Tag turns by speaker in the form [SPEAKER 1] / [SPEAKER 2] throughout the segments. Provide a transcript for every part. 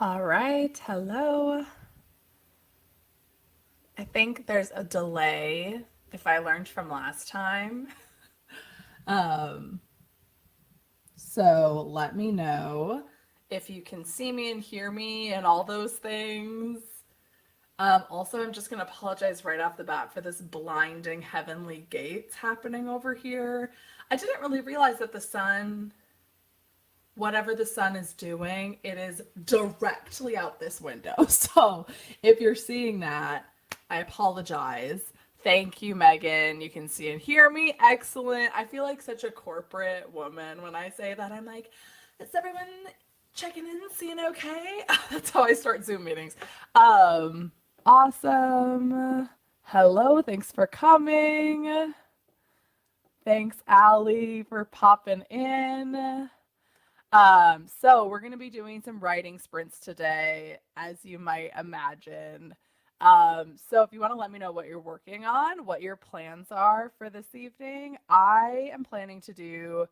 [SPEAKER 1] All right, hello. I think there's a delay if I learned from last time. Um, so let me know if you can see me and hear me and all those things. Also, I'm just going to apologize right off the bat for this blinding heavenly gates happening over here. I didn't really realize that the sun, whatever the sun is doing, it is directly out this window. So if you're seeing that, I apologize. Thank you, Megan. You can see and hear me. Excellent. I feel like such a corporate woman when I say that. I'm like, is everyone checking in, seeing okay? That's how I start Zoom meetings. Awesome. Hello, thanks for coming. Thanks, Allie, for popping in. So we're going to be doing some writing sprints today, as you might imagine. So if you want to let me know what you're working on, what your plans are for this evening, I am planning to do,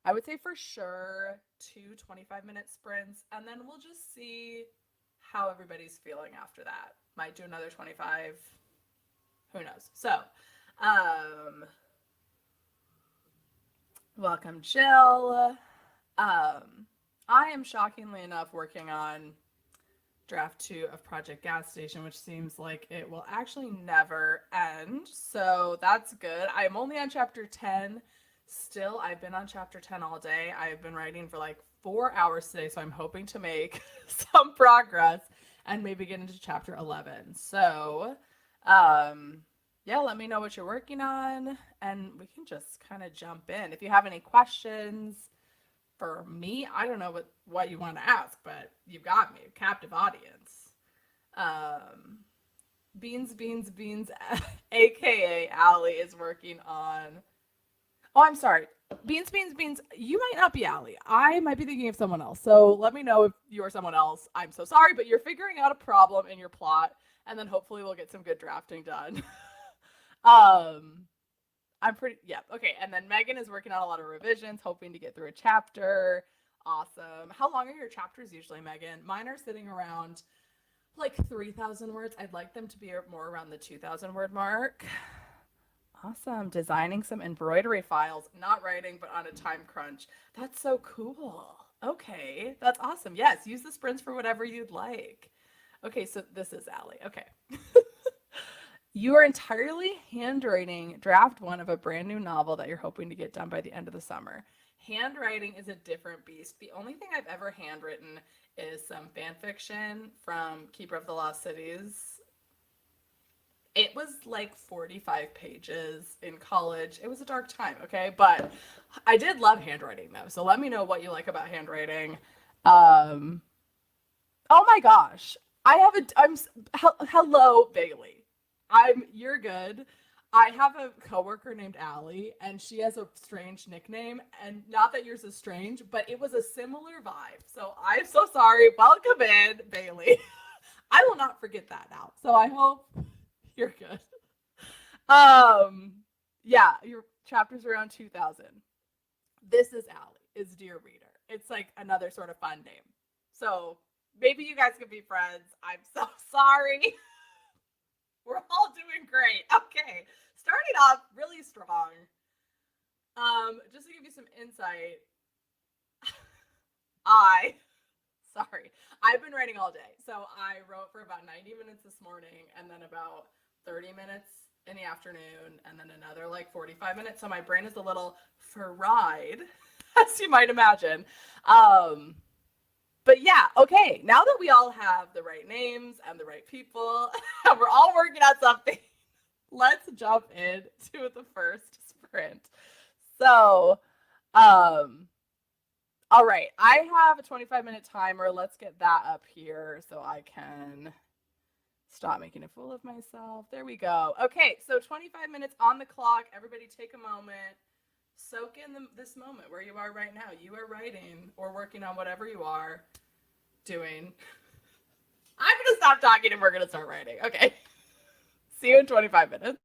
[SPEAKER 1] I would say for sure, two 25-minute sprints, and then we'll just see how everybody's feeling after that. Might do another 25, who knows. So, um, welcome, Jill. I am shockingly enough working on draft 2 of Project Gas Station, which seems like it will actually never end. So that's good. I'm only on chapter 10 still. I've been on chapter 10 all day. I've been writing for like 4 hours today, so I'm hoping to make some progress and maybe get into chapter 11. So, um, yeah, let me know what you're working on and we can just kind of jump in. If you have any questions, for me, I don't know what you want to ask, but you've got me, captive audience. Um, Beans, aka Allie, is working on. Oh, I'm sorry. Beans. You might not be Allie. I might be thinking of someone else. So let me know if you're someone else. I'm so sorry, but you're figuring out a problem in your plot, and then hopefully we'll get some good drafting done. um, I'm pretty, yeah. Okay. And then Megan is working on a lot of revisions, hoping to get through a chapter. Awesome. How long are your chapters usually, Megan? Mine are sitting around like 3,000 words. I'd like them to be more around the 2,000 word mark. Awesome. Designing some embroidery files, not writing, but on a time crunch. That's so cool. Okay. That's awesome. Yes. Use the sprints for whatever you'd like. Okay. So this is Allie. Okay. You are entirely handwriting draft 1 of a brand new novel that you're hoping to get done by the end of the summer. Handwriting is a different beast. The only thing I've ever handwritten is some fan fiction from Keeper of the Lost Cities. It was like 45 pages in college. It was a dark time, okay? But I did love handwriting though. So let me know what you like about handwriting. Um, oh my gosh. Hello, Bailey. You're good. I have a coworker named Allie, and she has a strange nickname. And not that yours is strange, but it was a similar vibe. So I'm so sorry. Welcome in, Bailey. I will not forget that now. So I hope you're good. Um, yeah, your chapter's around 2,000. This is Allie, is Dear Reader. It's like another sort of fun name. So maybe you guys can be friends. I'm so sorry. We're all doing great. Okay. Starting off really strong. Just to give you some insight, I sorry. I've been writing all day. So I wrote for about 90 minutes this morning and then about 30 minutes in the afternoon and then another like 45 minutes. So my brain is a little fried, as you might imagine. Um, but yeah, okay. Now that we all have the right names and the right people, and we're all working on something, let's jump into the first sprint. So, um, all right, I have a 25-minute timer. Let's get that up here so I can stop making a fool of myself. There we go. Okay, so 25 minutes on the clock. Everybody take a moment. Soak in this moment where you are right now. You are writing or working on whatever you are doing. I'm going to stop talking and we're going to start writing. Okay. See you in 25 minutes.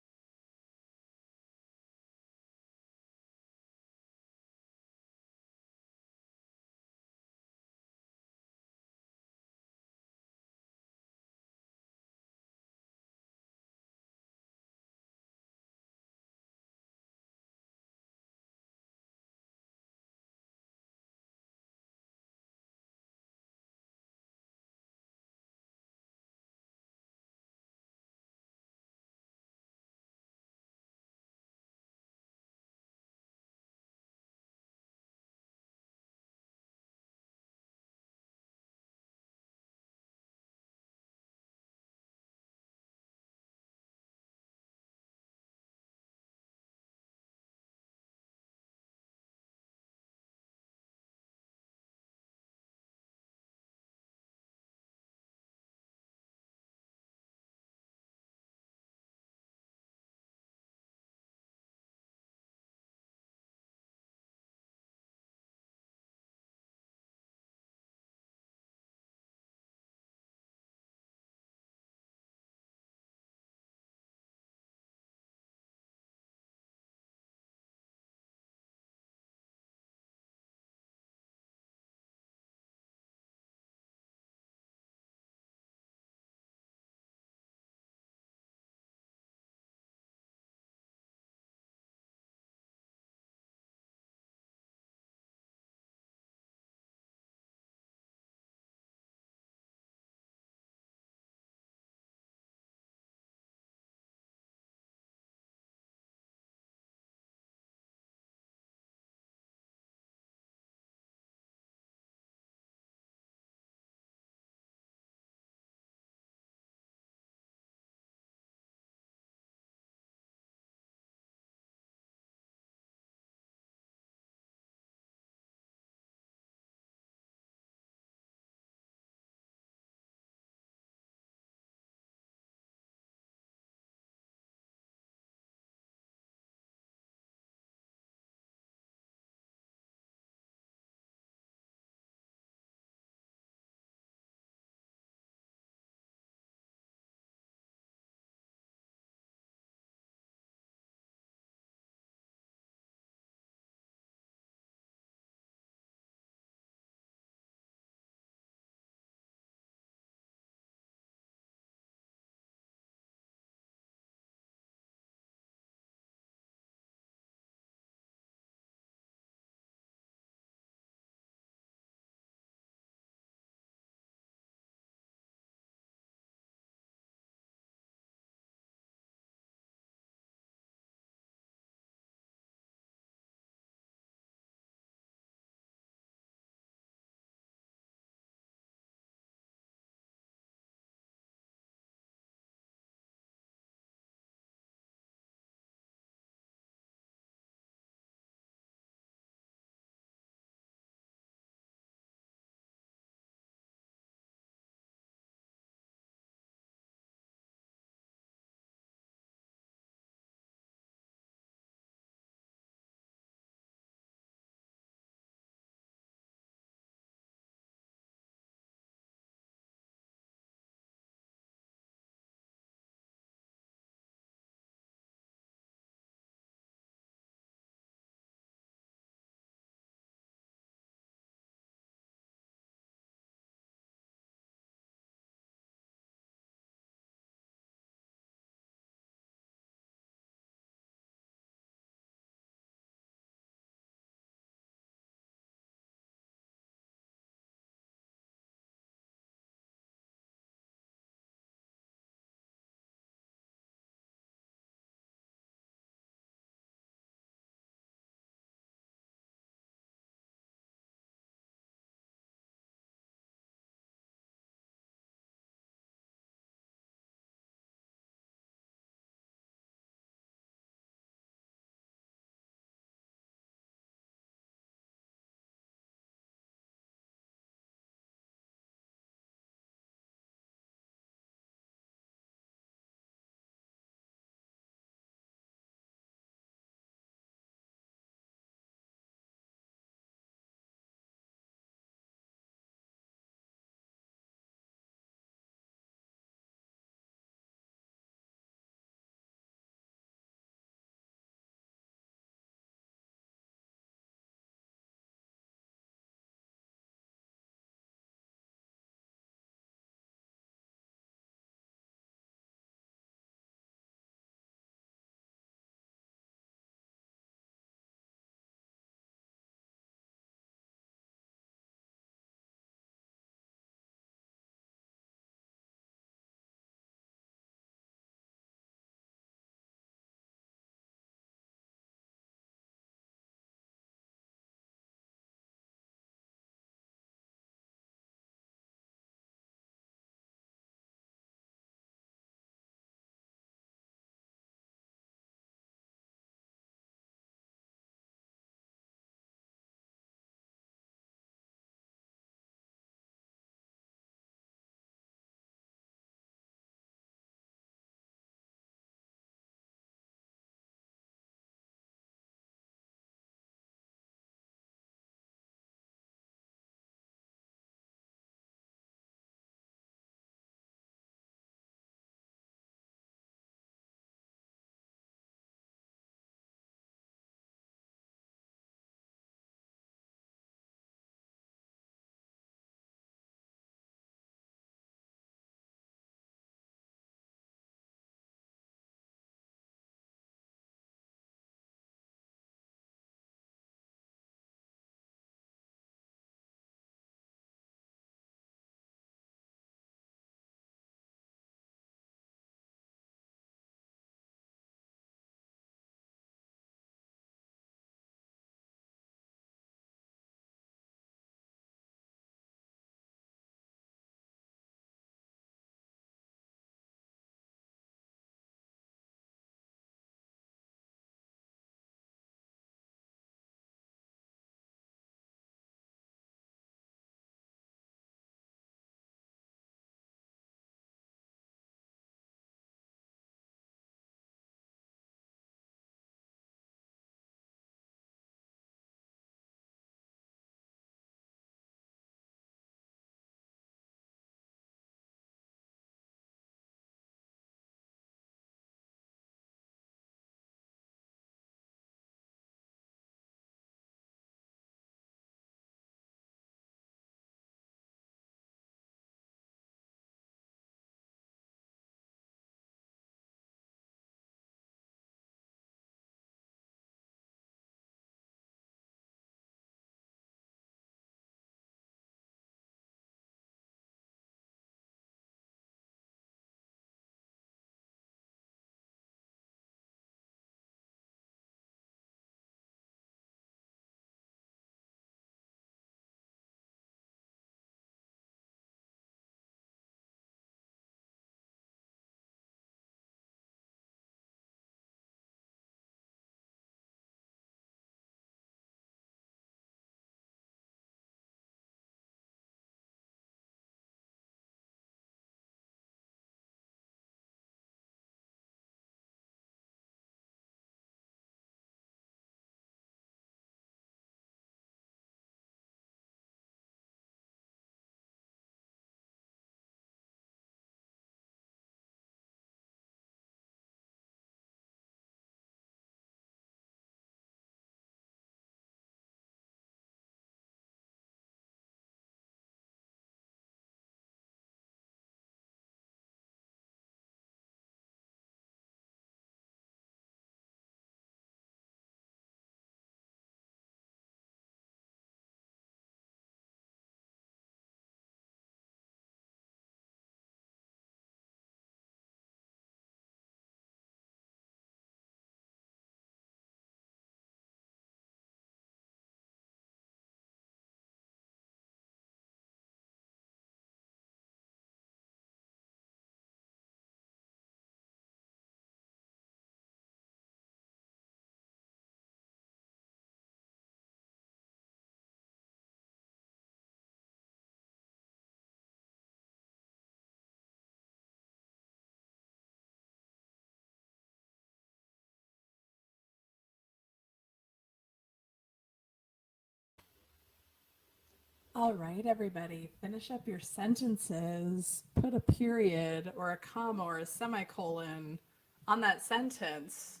[SPEAKER 1] All right, everybody, finish up your sentences. Put a period or a comma or a semicolon on that sentence.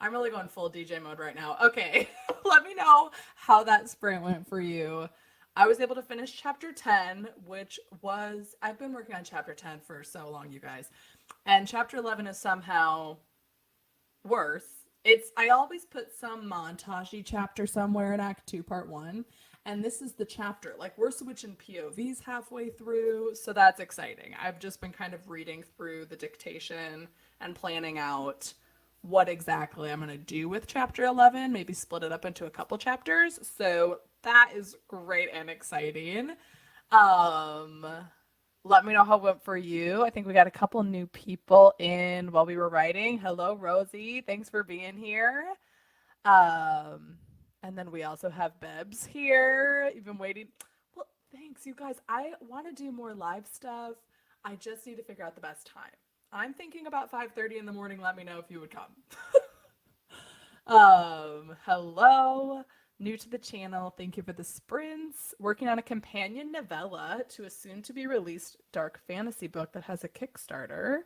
[SPEAKER 1] I'm really going full DJ mode right now. Okay, let me know how that sprint went for you. I was able to finish chapter 10, which was, I've been working on chapter 10 for so long, you guys. And chapter 11 is somehow worse. I always put some montagey chapter somewhere in Act 2, Part 1. And this is the chapter. Like, we're switching POVs halfway through, so that's exciting. I've just been kind of reading through the dictation and planning out what exactly I'm going to do with chapter 11, maybe split it up into a couple chapters. So that is great and exciting. Um, Let me know how it went for you. I think we got a couple new people in while we were writing. Hello, Rosie. Thanks for being here. Um, and then we also have Bebs here. You've been waiting. Well, thanks, you guys. I want to do more live stuff. I just need to figure out the best time. I'm thinking about 5:30 in the morning. Let me know if you would come. Hello. New to the channel. Thank you for the sprints. Working on a companion novella to a soon to be released dark fantasy book that has a Kickstarter.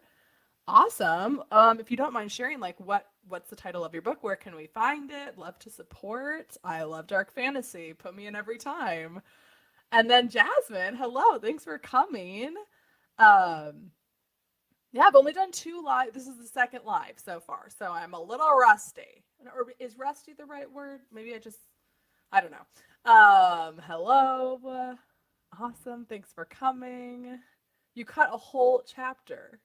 [SPEAKER 1] Awesome. If you don't mind sharing, like what's the title of your book? Where can we find it? Love to support. I love dark fantasy. Put me in every time. And then Jasmine, hello. Thanks for coming. Um, yeah, I've only done 2 live. This is the second live so far, so I'm a little rusty. Or is rusty the right word? Maybe I don't know. Hello. Awesome. Thanks for coming. You cut a whole chapter.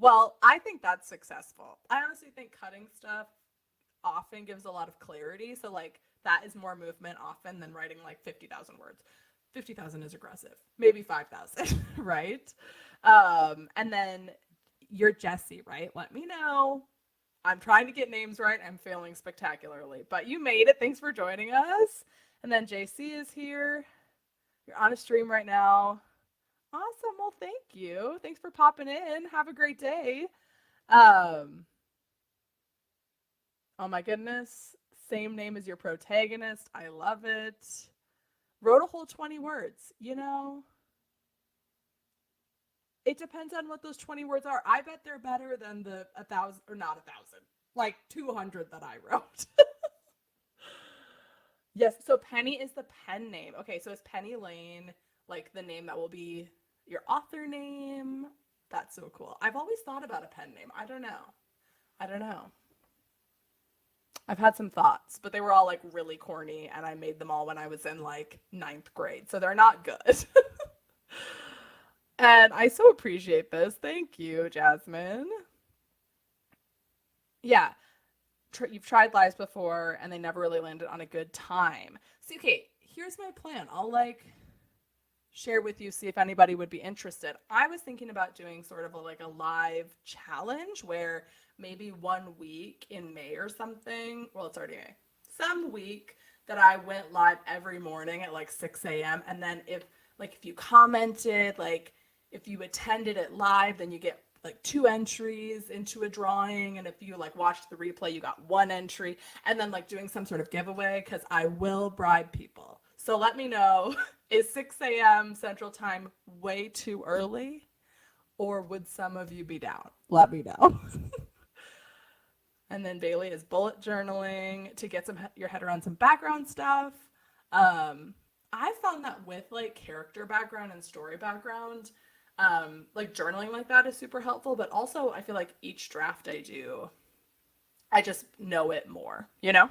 [SPEAKER 1] Well, I think that's successful. I honestly think cutting stuff often gives a lot of clarity. So, like, that is more movement often than writing like 50,000 words. 50,000 is aggressive. Maybe 5,000, right? And then you're Jesse, right? Let me know. I'm trying to get names right. I'm failing spectacularly, but you made it. Thanks for joining us. And then JC is here. You're on a stream right now. Awesome. Well, thank you. Thanks for popping in. Have a great day. Um, oh my goodness. Same name as your protagonist. I love it. Wrote a whole 20 words. It depends on what those 20 words are. I bet they're better than the 1,000, or not 1,000, like 200 that I wrote. Yes, so Penny is the pen name. Okay, so is Penny Lane like the name that will be your author name? That's so cool. I've always thought about a pen name. I don't know. I don't know. I've had some thoughts, but they were all like really corny, and I made them all when I was in like 9th grade, so they're not good. And I so appreciate this. Thank you, Jasmine. Yeah, you've tried lives before, and they never really landed on a good time. So, okay, here's my plan. I'll like share with you, see if anybody would be interested. I was thinking about doing sort of like a live challenge where maybe 1 week in May or something, well, it's already May, some week that I went live every morning at like 6 a.m. And then if you commented, like if you attended it live, then you get like 2 entries into a drawing. And if you like watched the replay, you got 1 entry. And then like doing some sort of giveaway, because I will bribe people. So let me know, is 6 a.m. Central Time way too early? Or would some of you be down? Let me know. And then Bailey is bullet journaling to get your head around some background stuff. I found that with like character background and story background, like journaling like that is super helpful. But also, I feel like each draft I do, I just know it more, you know?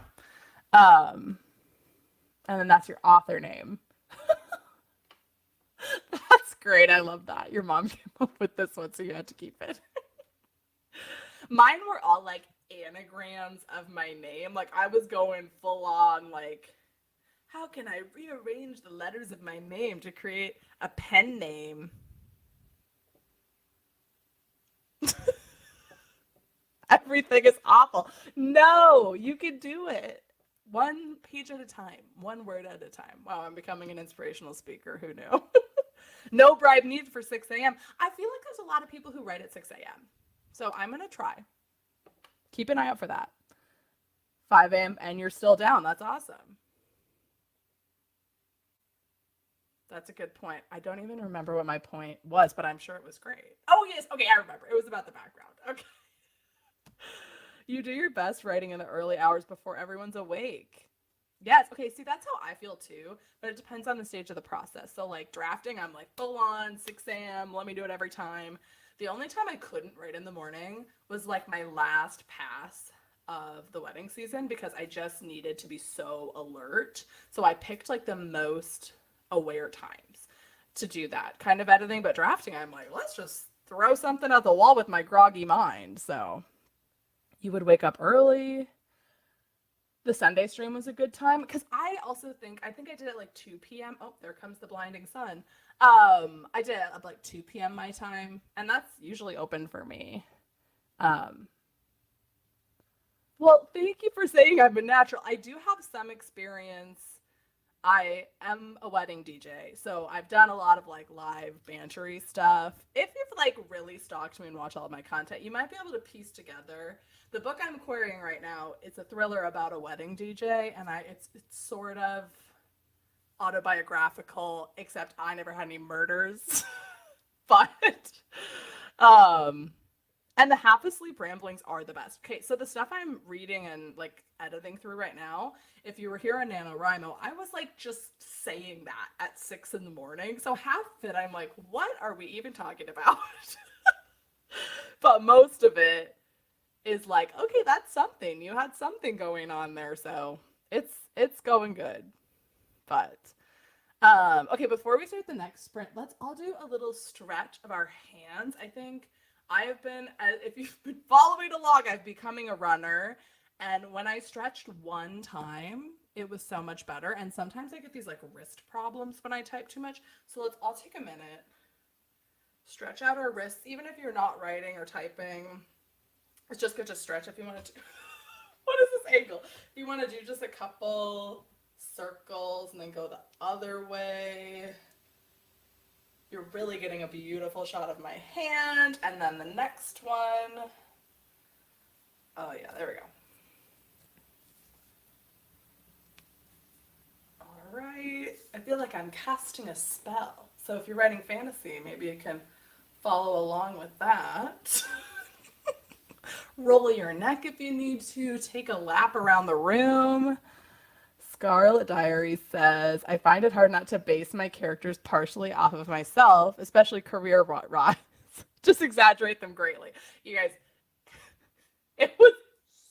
[SPEAKER 1] Um, and then that's your author name. That's great. I love that. Your mom came up with this one, so you had to keep it. Mine were all like anagrams of my name. Like I was going full on like, how can I rearrange the letters of my name to create a pen name? Everything is awful. No, you can do it. 1 page at a time, 1 word at a time. Wow, I'm becoming an inspirational speaker. Who knew? No bribe needed for 6 a.m. I feel like there's a lot of people who write at 6 a.m. So I'm going to try. Keep an eye out for that. 5 a.m. and you're still down. That's awesome. That's a good point. I don't even remember what my point was, but I'm sure it was great. Oh, yes. Okay, I remember. It was about the background. Okay. You do your best writing in the early hours before everyone's awake. Yes. Okay. See, that's how I feel too, but it depends on the stage of the process. So, like drafting, I'm like full on 6 a.m. Let me do it every time. The only time I couldn't write in the morning was like my last pass of the wedding season because I just needed to be so alert. So I picked like the most aware times to do that kind of editing. But drafting, I'm like, let's just throw something at the wall with my groggy mind. So you would wake up early. The Sunday stream was a good time because I also think I did it like 2 p.m. Oh, there comes the blinding sun. I did it at like 2 p.m. my time, and that's usually open for me. Um, well, thank you for saying I'm a natural. I do have some experience. I am a wedding DJ, so I've done a lot of like live bantery stuff. If you've like really stalked me and watched all of my content, you might be able to piece together the book I'm querying right now. It's a thriller about a wedding DJ, and it's sort of autobiographical, except I never had any murders. but um and the half asleep ramblings are the best. Okay, so the stuff I'm reading and like editing through right now, if you were here on NaNoWriMo, I was like just saying that at 6 in the morning. So half of it, I'm like, what are we even talking about? But most of it is like, okay, that's something. You had something going on there, so it's going good. But okay, before we start the next sprint, let's all do a little stretch of our hands. I think I have been, if you've been following along, I've becoming a runner. And when I stretched one time, it was so much better. And sometimes I get these like wrist problems when I type too much. So let's all take a minute, stretch out our wrists, even if you're not writing or typing. It's just good to stretch if you want to. What is this angle? If you want to do just a couple circles and then go the other way, you're really getting a beautiful shot of my hand. And then the next one. Oh, yeah, there we go. All right. I feel like I'm casting a spell. So if you're writing fantasy, maybe you can follow along with that. Roll your neck if you need to. Take a lap around the room. Scarlet Diary says, I find it hard not to base my characters partially off of myself, especially career rise. Just exaggerate them greatly. You guys, it was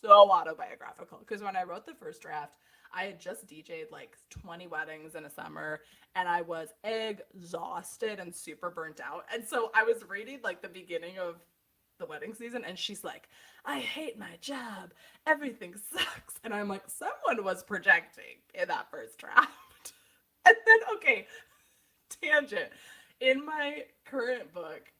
[SPEAKER 1] so autobiographical because when I wrote the first draft, I had just DJ'd like 20 weddings in a summer and I was exhausted and super burnt out. And so I was reading like the beginning of the wedding season and she's like, I hate my job, everything sucks. And I'm like, someone was projecting in that first draft. And then, okay, tangent, in my current book,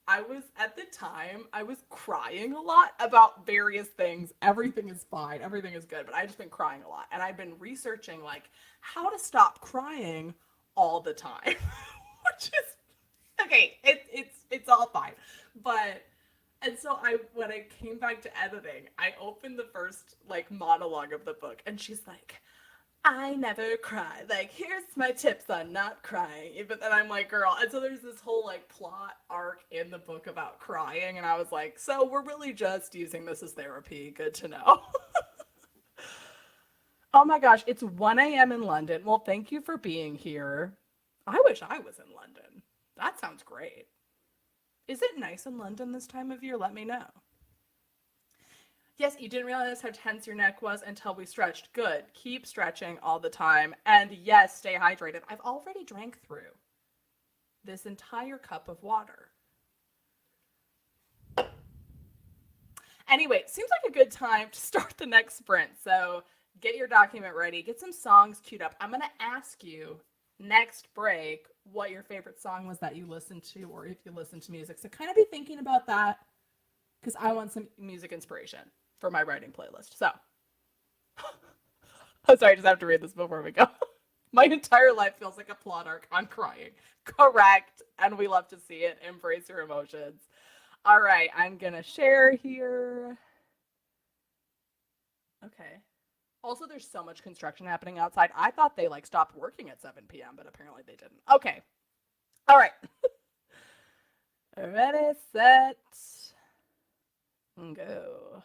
[SPEAKER 1] I was at the time I was crying a lot about various things. Everything is fine, everything is good, but I just been crying a lot and I've been researching like how to stop crying all the time. Which is okay, it's all fine. But and so I when I came back to editing, I opened the first like monologue of the book and she's like, I never cry. Like, here's my tips on not crying. But then I'm like, girl. And so there's this whole like plot arc in the book about crying. And I was like, so we're really just using this as therapy. Good to know. Oh my gosh, it's 1 a.m. in London. Well, thank you for being here. I wish I was in London. That sounds great. Is it nice in London this time of year? Let me know. Yes, you didn't realize how tense your neck was until we stretched. Good. Keep stretching all the time. And yes, stay hydrated. I've already drank through this entire cup of water. Anyway, seems like a good time to start the next sprint. So get your document ready, get some songs queued up. I'm going to ask you next break what your favorite song was that you listened to, or if you listen to music. So kind of be thinking about that because I want some music inspiration for my writing playlist. So, I'm sorry, I just have to read this before we go. My entire life feels like a plot arc. I'm crying. Correct. And we love to see it. Embrace your emotions. All right, I'm going to share here. Okay. Also, there's so much construction happening outside. I thought they like stopped working at 7 p.m., but apparently they didn't. Okay. All right. Ready, set, go.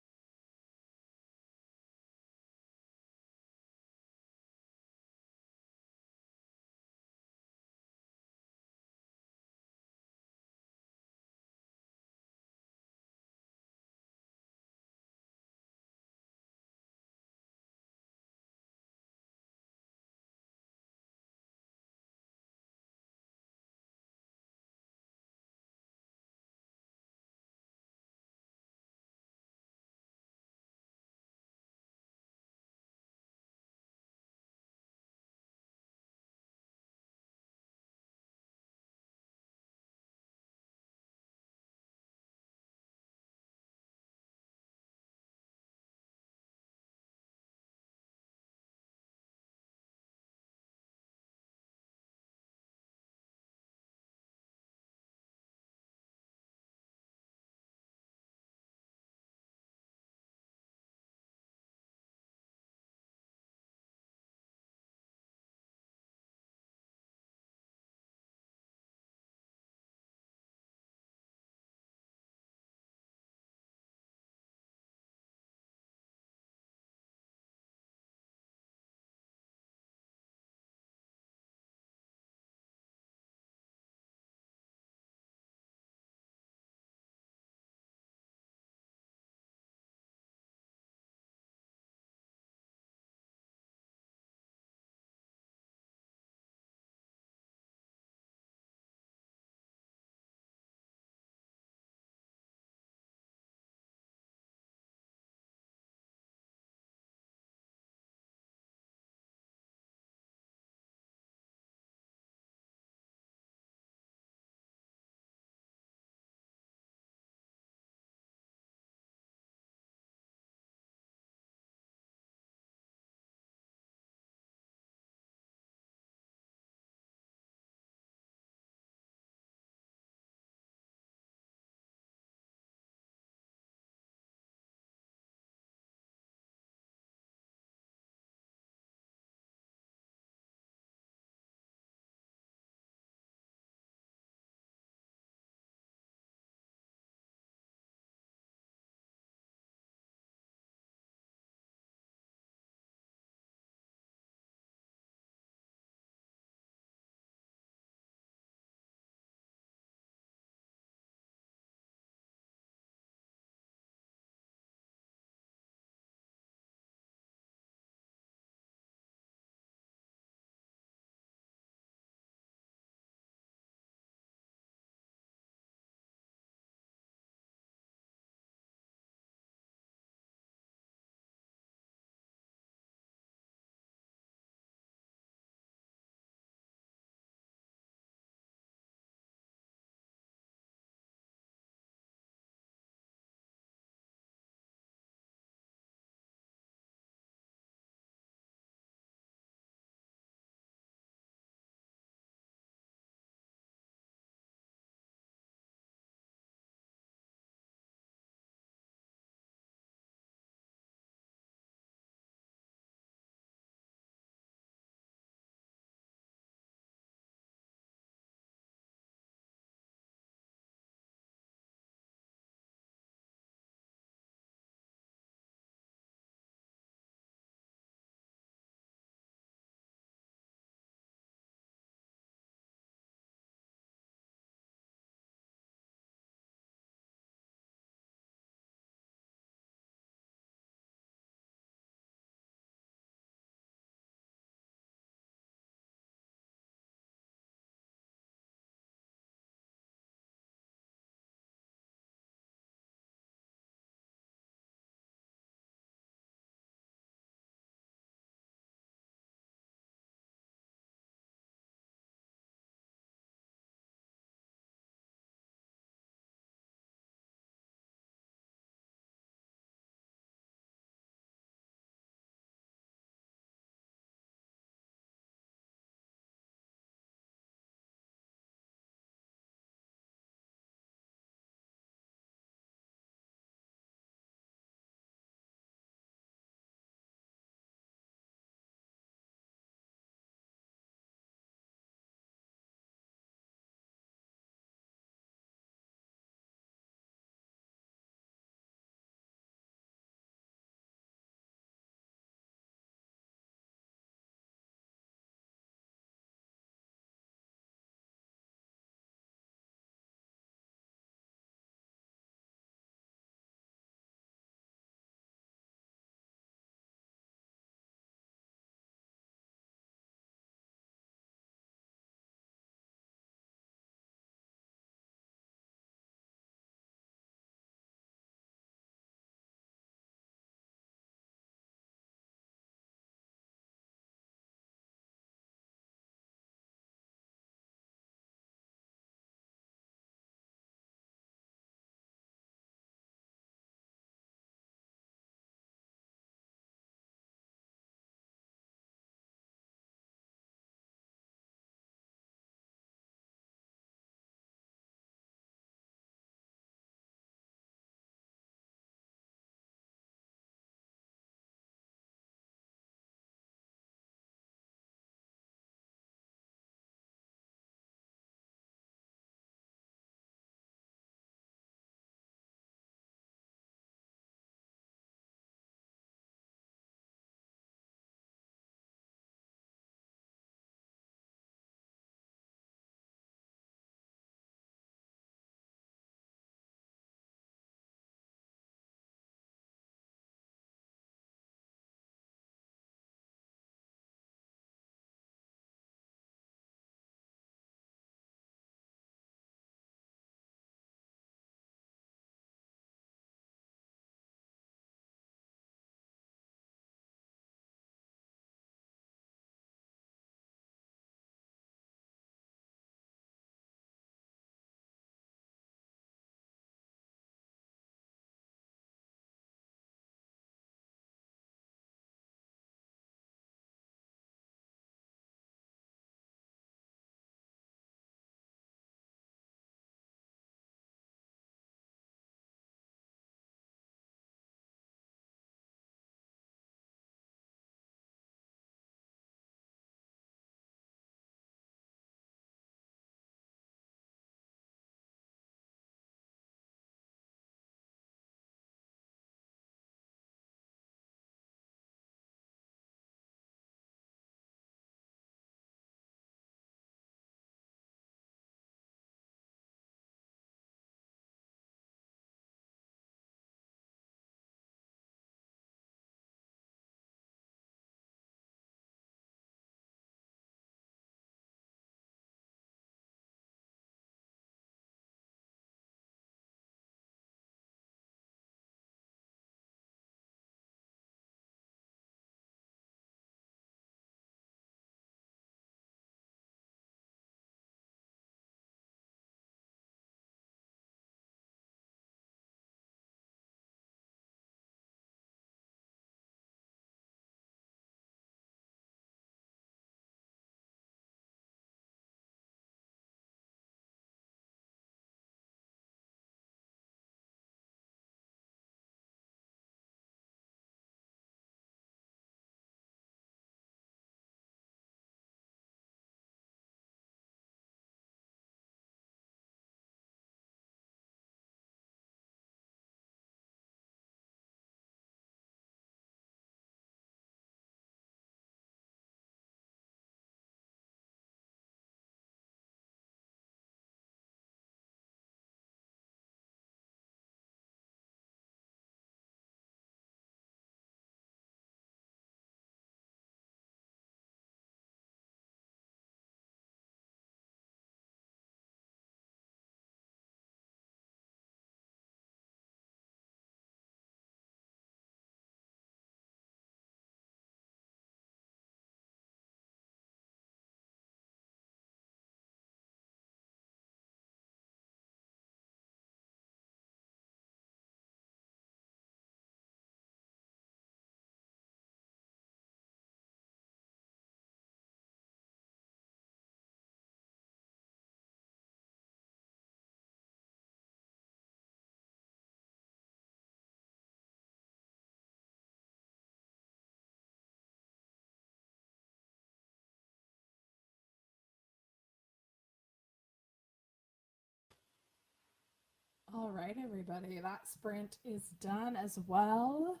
[SPEAKER 1] right, everybody, that sprint is done as well.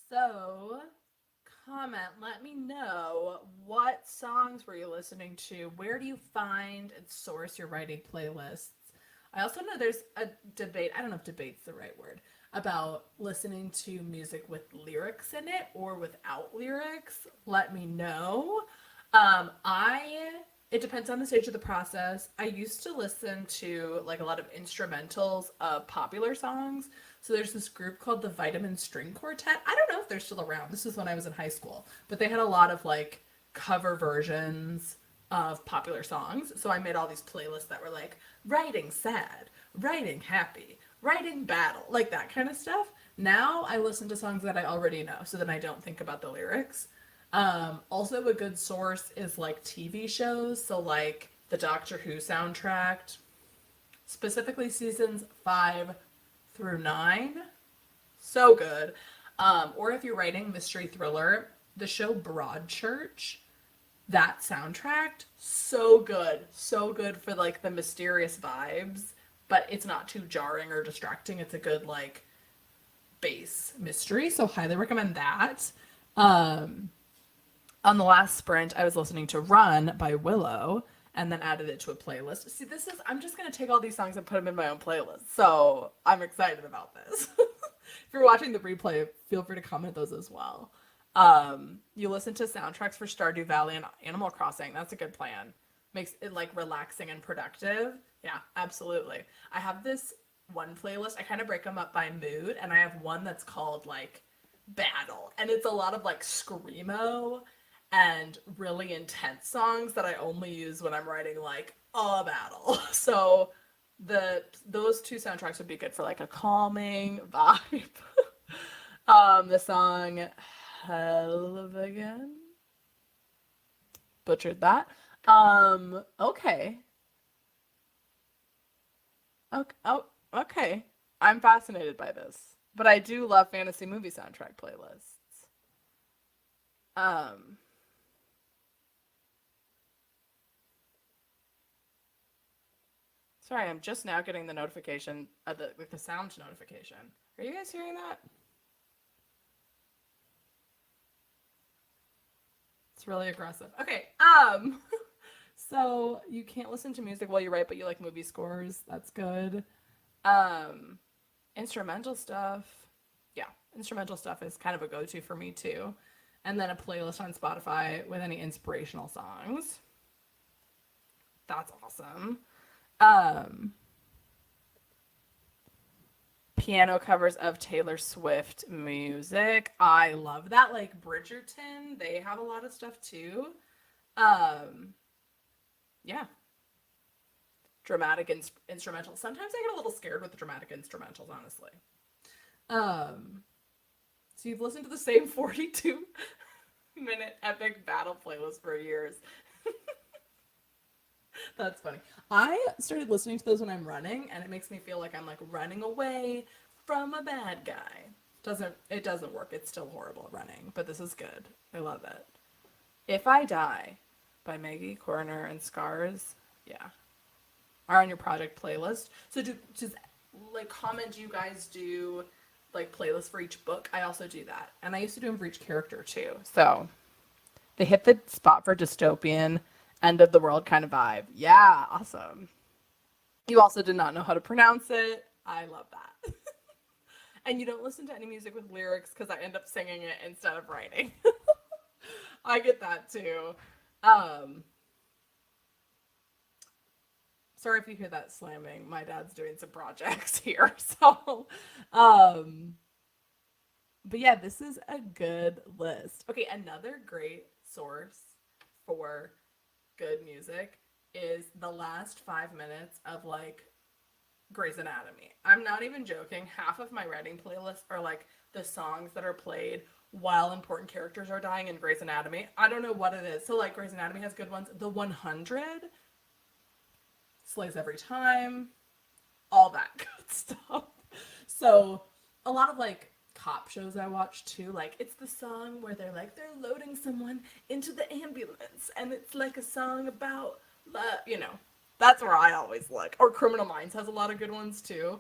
[SPEAKER 1] So, comment, let me know what songs were you listening to? Where do you find and source your writing playlists? I also know there's a debate, I don't know if debate's the right word, about listening to music with lyrics in it or without lyrics. Let me know. I It depends on the stage of the process. I used to listen to like a lot of instrumentals of popular songs. So there's this group called the Vitamin String Quartet. I don't know if they're still around. This is when I was in high school, but they had a lot of like cover versions of popular songs. So I made all these playlists that were like writing sad, writing happy, writing battle, like that kind of stuff. Now I listen to songs that I already know so then I don't think about the lyrics. Also a good source is like TV shows, so like the Doctor Who soundtrack, specifically seasons 5 through 9. So good. Or if you're writing mystery thriller, the show Broadchurch, that soundtrack, so good. So good for like the mysterious vibes, but it's not too jarring or distracting. It's a good like base mystery, so highly recommend that. Um on the last sprint, I was listening to Run by Willow and then added it to a playlist. See, I'm just going to take all these songs and put them in my own playlist. So I'm excited about this. If you're watching the replay, feel free to comment those as well. You listen to soundtracks for Stardew Valley and Animal Crossing. That's a good plan. Makes it like relaxing and productive. Yeah, absolutely. I have this one playlist. I kind of break them up by mood, and I have one that's called like Battle, and it's a lot of like screamo and really intense songs that I only use when I'm writing like a battle. So those two soundtracks would be good for like a calming vibe. The song Hell of Again. Butchered that. Okay. Okay. Oh, okay. I'm fascinated by this. But I do love fantasy movie soundtrack playlists. Um, Sorry, I'm just now getting the notification, the sound notification. Are you guys hearing that? It's really aggressive. Okay. So you can't listen to music while you write, but you like movie scores. That's good. Um, Instrumental stuff. Yeah, instrumental stuff is kind of a go-to for me too. And then a playlist on Spotify with any inspirational songs. That's awesome. Um, Piano covers of Taylor Swift music. I love that. Like Bridgerton, they have a lot of stuff too. Um, yeah, dramatic instrumental. Sometimes I get a little scared with the dramatic instrumentals, honestly. Um, so you've listened to the same 42-minute epic battle playlist for years. That's funny. I started listening to those when I'm running, and it makes me feel like I'm like running away from a bad guy. Doesn't work. It's still horrible at running, but this is good. I love it. If I Die by Maggie Corner and Scars, yeah, are on your project playlist. So just like comment, do you guys do like playlists for each book? I also do that, and I used to do them for each character too. So they hit the spot for dystopian, end of the world kind of vibe. Yeah, awesome. You also did not know how to pronounce it. I love that. And you don't listen to any music with lyrics because I end up singing it instead of writing. I get that too. Um, Sorry if you hear that slamming. My dad's doing some projects here. So, um, but yeah, this is a good list. Okay, another great source for good music is the last 5 minutes of like Grey's Anatomy. I'm not even joking. Half of my writing playlists are like the songs that are played while important characters are dying in Grey's Anatomy. I don't know what it is. So like Grey's Anatomy has good ones. The 100 slays every time. All that good stuff. So a lot of like cop shows I watch too, like it's the song where they're loading someone into the ambulance and it's like a song about love, you know. That's where I always look. Or Criminal Minds has a lot of good ones too.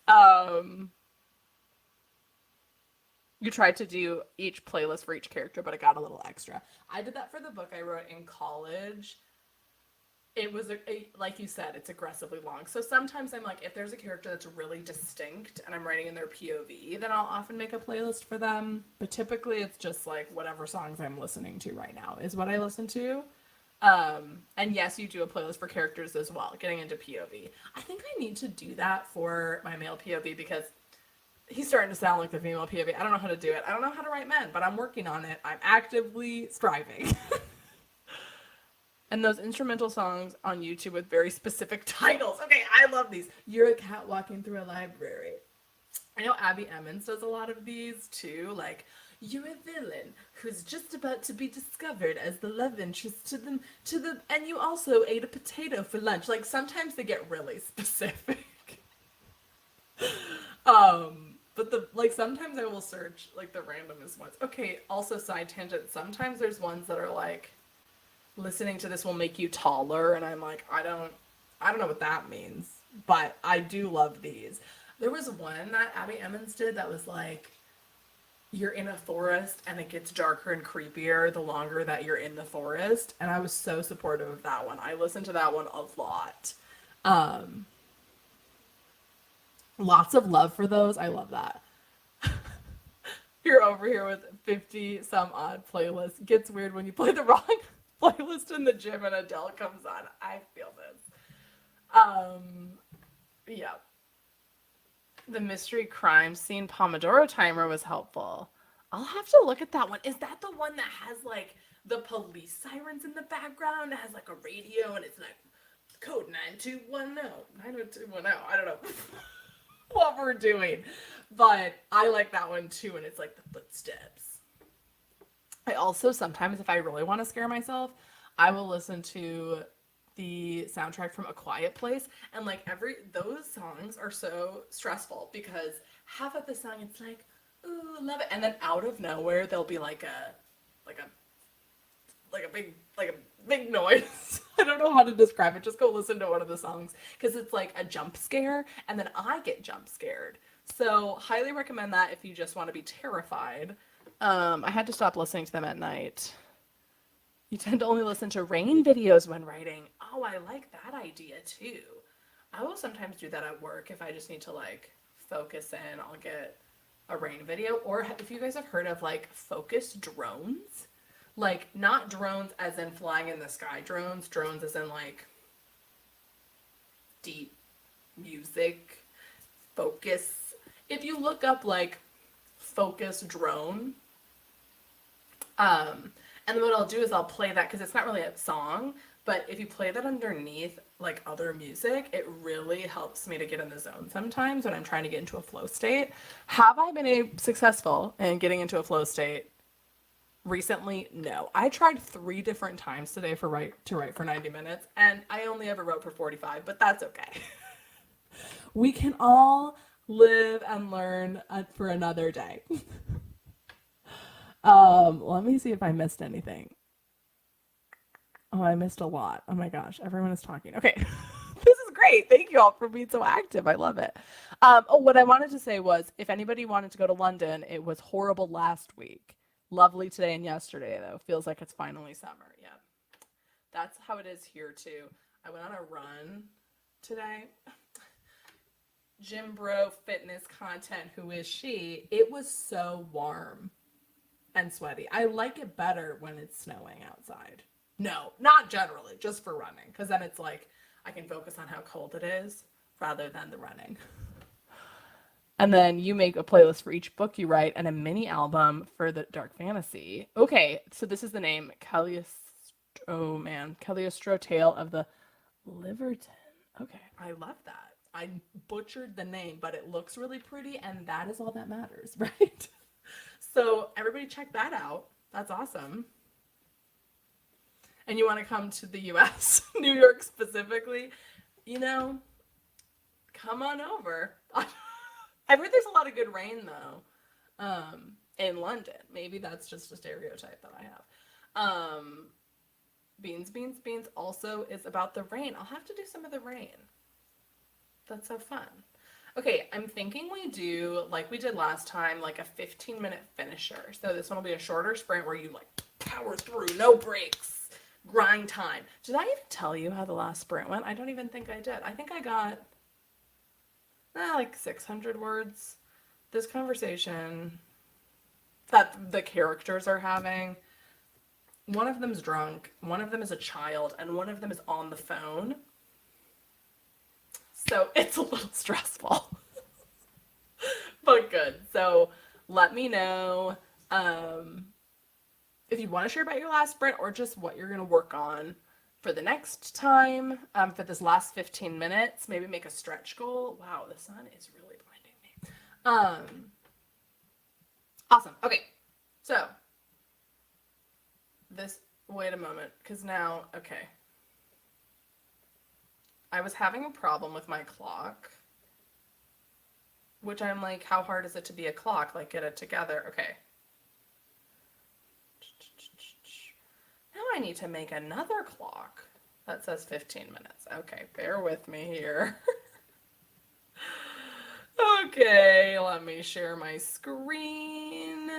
[SPEAKER 1] Um, you tried to do each playlist for each character, but it got a little extra. I did that for the book I wrote in college. It was like you said, it's aggressively long. So sometimes I'm like, if there's a character that's really distinct and I'm writing in their POV, then I'll often make a playlist for them. But typically it's just like whatever songs I'm listening to right now is what I listen to. And yes, you do a playlist for characters as well, getting into POV. I think I need to do that for my male POV because he's starting to sound like the female POV. I don't know how to do it. I don't know how to write men, but I'm working on it. I'm actively striving. And those instrumental songs on YouTube with very specific titles. Okay, I love these. You're a cat walking through a library. I know Abby Emmons does a lot of these too. Like, you're a villain who's just about to be discovered as the love interest and you also ate a potato for lunch. Like, sometimes they get really specific. But sometimes I will search like the randomest ones. Okay, also side tangent. Sometimes there's ones that are like, listening to this will make you taller, and I'm like, I don't know what that means, but I do love these. There was one that Abby Emmons did that was like, you're in a forest and it gets darker and creepier the longer that you're in the forest, and I was so supportive of that one. I listened to that one a lot. Lots of love for those. I love that. You're over here with 50 some odd playlists. Gets weird when you play the wrong playlist in the gym and Adele comes on. I feel this. Yeah. The mystery crime scene Pomodoro timer was helpful. I'll have to look at that one. Is that the one that has like the police sirens in the background? It has like a radio and it's like code 9210, 90210. I don't know what we're doing. But I like that one too, and it's like the footsteps. I also sometimes, if I really want to scare myself, I will listen to the soundtrack from A Quiet Place, and like those songs are so stressful because half of the song it's like, ooh, love it, and then out of nowhere there'll be like a big noise. I don't know how to describe it. Just go listen to one of the songs because it's like a jump scare, and then I get jump scared. So highly recommend that if you just want to be terrified. I had to stop listening to them at night. You tend to only listen to rain videos when writing. Oh, I like that idea too. I will sometimes do that at work if I just need to like focus in. I'll get a rain video. Or if you guys have heard of like focus drones, like not drones as in flying in the sky drones as in like deep music focus. If you look up like focus drone, and then what I'll do is I'll play that because it's not really a song, but if you play that underneath like other music, it really helps me to get in the zone sometimes when I'm trying to get into a flow state. Have I been successful in getting into a flow state recently? No. I tried 3 different times today to write for 90 minutes, and I only ever wrote for 45, but that's okay. We can all live and learn for another day. Let me see if I missed anything. Oh, I missed a lot. Oh my gosh, everyone is talking. Okay. This is great. Thank you all for being so active. I love it. What I wanted to say was if anybody wanted to go to London, it was horrible last week. Lovely today and yesterday, though. Feels like it's finally summer. Yeah. That's how it is here, too. I went on a run today. Gym bro fitness content, who is she? It was so warm and sweaty. I like it better when it's snowing outside. No, not generally, just for running, because then it's like I can focus on how cold it is rather than the running. And then you make a playlist for each book you write and a mini album for the dark fantasy. Okay, so this is the name Cagliostro Tale of the Liverton. Okay, I love that. I butchered the name, but it looks really pretty, and that is all that matters, right? So everybody check that out. That's awesome. And you want to come to the US, New York specifically, come on over. I've heard there's a lot of good rain though, in London. Maybe that's just a stereotype that I have. Beans, beans, beans also is about the rain. I'll have to do some of the rain. That's so fun. Okay, I'm thinking we do like we did last time, like a 15-minute finisher. So this one will be a shorter sprint where you like power through, no breaks, grind time. Did I even tell you how the last sprint went? I don't even think I did. I think I got like 600 words. This conversation that the characters are having, one of them's drunk, one of them is a child, and one of them is on the phone. So it's a little stressful, but good. So let me know if you want to share about your last sprint or just what you're going to work on for the next time, for this last 15 minutes. Maybe make a stretch goal. Wow, the sun is really blinding me. Awesome. Okay, so this, wait a moment, because now, okay. I was having a problem with my clock, which I'm like, how hard is it to be a clock? Like, get it together. Okay. Now I need to make another clock that says 15 minutes. Okay, bear with me here. Okay, let me share my screen.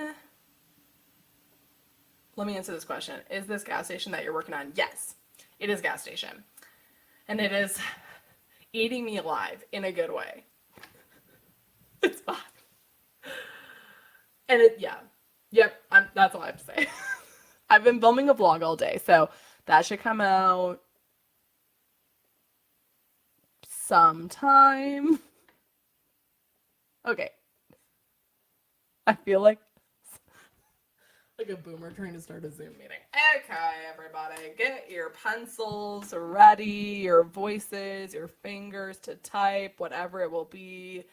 [SPEAKER 1] Let me answer this question. Is this gas station that you're working on? Yes, it is gas station. And it is eating me alive in a good way. It's fine. And it, yeah. Yep, that's all I have to say. I've been filming a vlog all day, so that should come out sometime. Okay. I feel like a boomer trying to start a Zoom meeting. Okay, everybody, get your pencils ready, your voices, your fingers to type, whatever it will be.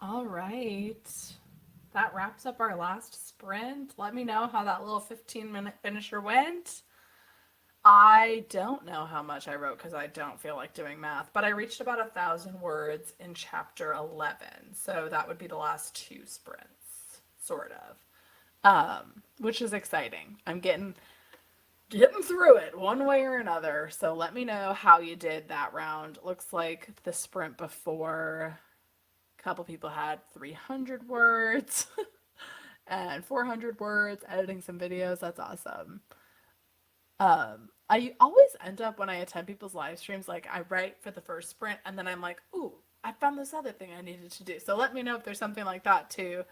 [SPEAKER 1] All right. That wraps up our last sprint. Let me know how that little 15-minute finisher went. I don't know how much I wrote because I don't feel like doing math, but I reached about 1,000 words in chapter 11. So that would be the last two sprints, sort of, which is exciting. I'm getting through it one way or another. So let me know how you did that round. Looks like the sprint before, a couple people had 300 words and 400 words, editing some videos. That's awesome. I always end up when I attend people's live streams, like I write for the first sprint and then I'm like, ooh, I found this other thing I needed to do. So let me know if there's something like that too.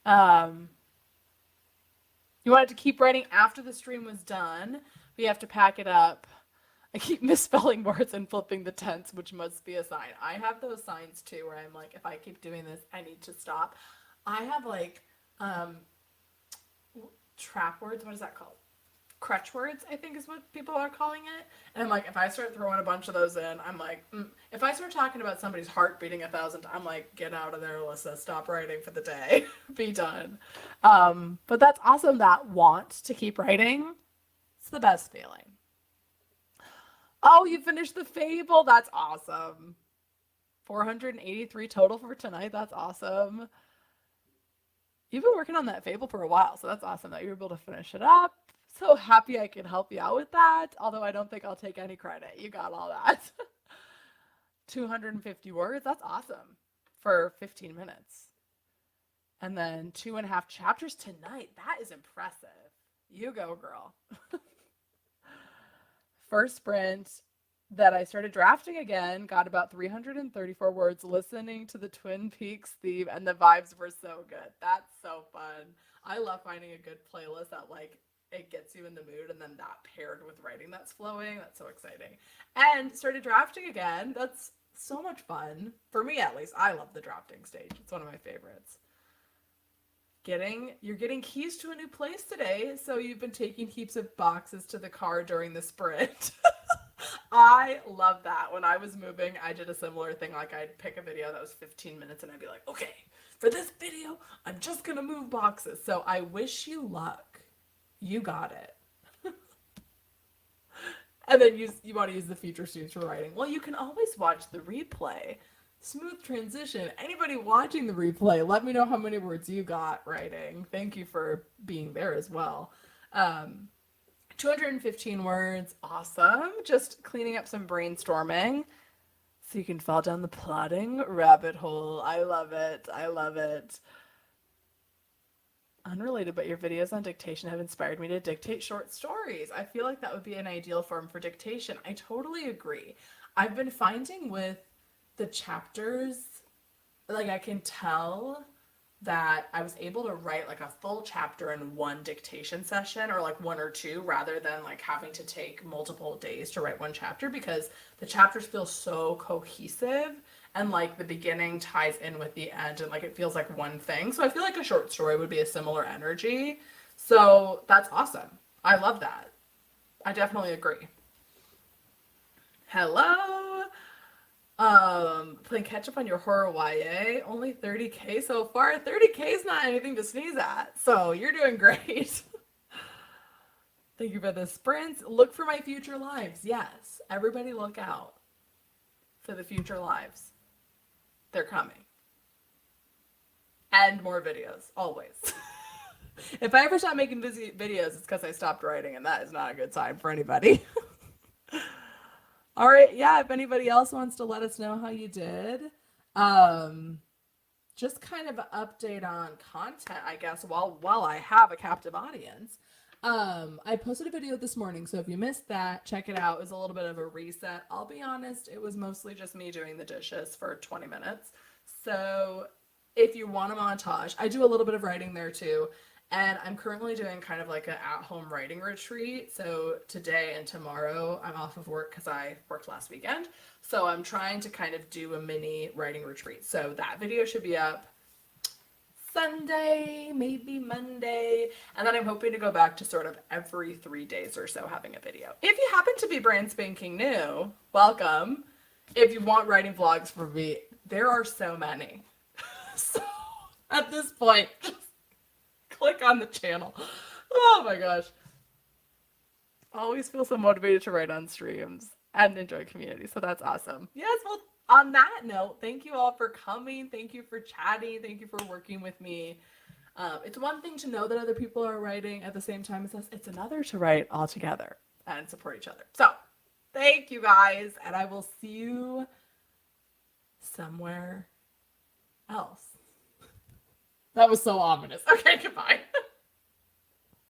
[SPEAKER 1] Um, you wanted to keep writing after the stream was done. We have to pack it up. I keep misspelling words and flipping the tense, which must be a sign. I have those signs too, where I'm like, if I keep doing this, I need to stop. I have like trap words. What is that called? Crutch words, I think is what people are calling it. And I'm like, if I start throwing a bunch of those in, I'm like, if I start talking about somebody's heart beating 1,000, I'm like, get out of there, Alyssa. Stop writing for the day. Be done. But that's awesome. That want to keep writing. It's the best feeling. Oh, you finished the Fable. That's awesome. 483 total for tonight. That's awesome. You've been working on that Fable for a while, so that's awesome that you were able to finish it up. So happy I could help you out with that, although I don't think I'll take any credit. You got all that. 250 words. That's awesome for 15 minutes. And then 2.5 chapters tonight. That is impressive. You go, girl. First sprint that I started drafting again, got about 334 words listening to the Twin Peaks theme, and the vibes were so good. That's so fun. I love finding a good playlist that like it gets you in the mood, and then that paired with writing that's flowing. That's so exciting. And started drafting again. That's so much fun. For me at least. I love the drafting stage. It's one of my favorites. You're getting keys to a new place today, so you've been taking heaps of boxes to the car during the sprint. I love that. When I was moving, I did a similar thing. Like I'd pick a video that was 15 minutes and I'd be like, okay, for this video, I'm just gonna move boxes. So I wish you luck. You got it. And then you want to use the feature streams for writing. Well, you can always watch the replay. Smooth transition. Anybody watching the replay, let me know how many words you got writing. Thank you for being there as well. 215 words. Awesome. Just cleaning up some brainstorming so you can fall down the plotting rabbit hole. I love it. I love it. Unrelated, but your videos on dictation have inspired me to dictate short stories. I feel like that would be an ideal form for dictation. I totally agree. I've been finding with the chapters, like I can tell that I was able to write like a full chapter in one dictation session, or like one or two, rather than like having to take multiple days to write one chapter, because the chapters feel so cohesive and like the beginning ties in with the end and like it feels like one thing. So I feel like a short story would be a similar energy. So that's awesome. I love that. I definitely agree. Hello. Playing catch up on your horror YA. Only 30K so far. 30K is not anything to sneeze at. So you're doing great. Thank you for the sprints. Look for my future lives. Yes. Everybody look out for the future lives. They're coming. And more videos. Always. If I ever stop making videos, it's because I stopped writing, and that is not a good sign for anybody. All right, yeah, if anybody else wants to let us know how you did, just kind of an update on content, I guess, while I have a captive audience. I posted a video this morning, so if you missed that, check it out. It was a little bit of a reset. I'll be honest, it was mostly just me doing the dishes for 20 minutes. So if you want a montage, I do a little bit of writing there too. And I'm currently doing kind of like an at-home writing retreat. So today and tomorrow I'm off of work because I worked last weekend. So I'm trying to kind of do a mini writing retreat. So that video should be up Sunday, maybe Monday. And then I'm hoping to go back to sort of every 3 days or so having a video. If you happen to be brand spanking new, welcome. If you want writing vlogs from me, there are so many. So at this point, just click on the channel. Oh my gosh. Always feel so motivated to write on streams and enjoy community. So that's awesome. Yes, well, on that note, thank you all for coming. Thank you for chatting. Thank you for working with me. It's one thing to know that other people are writing at the same time as us. It's another to write all together and support each other. So thank you guys, and I will see you somewhere else. That was so ominous. Okay, goodbye.